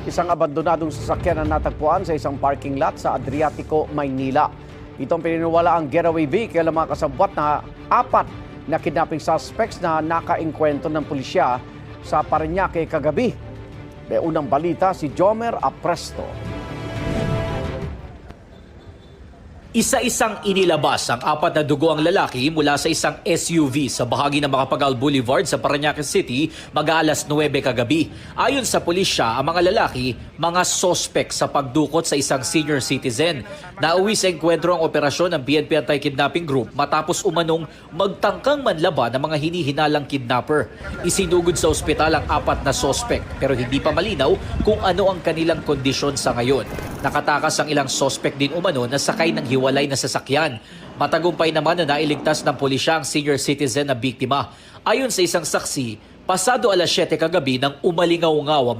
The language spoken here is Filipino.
Isang abandonadong sasakyan ang natagpuan sa isang parking lot sa Adriatico, Maynila. Itong pininiwala ang getaway vehicle ng mga kasabwat na 4 na kidnapping suspects na nakaengkwento ng pulisya sa Parañaque kagabi. May unang balita si Jomer Apresto. Isa-isang inilabas ang 4 na dugo ang lalaki mula sa isang SUV sa bahagi ng Macapagal Boulevard sa Parañaque City mag-aalas 9 kagabi. Ayon sa pulisya, ang mga lalaki, mga sospek sa pagdukot sa isang senior citizen. Nauwi sa engkwentro ang operasyon ng PNP Anti-Kidnapping Group matapos umanong magtangkang manlaban ng mga hinihinalang kidnapper. Isinugod sa ospital ang 4 na sospek pero hindi pa malinaw kung ano ang kanilang kondisyon sa ngayon. Nakatakas ang ilang sospek din umano na sakay ng hiwalay na sasakyan. Matagumpay naman na nailigtas ng pulisya ang senior citizen na biktima. Ayon sa isang saksi, pasado alas 7 kagabi nang umalingaw-ngaw ang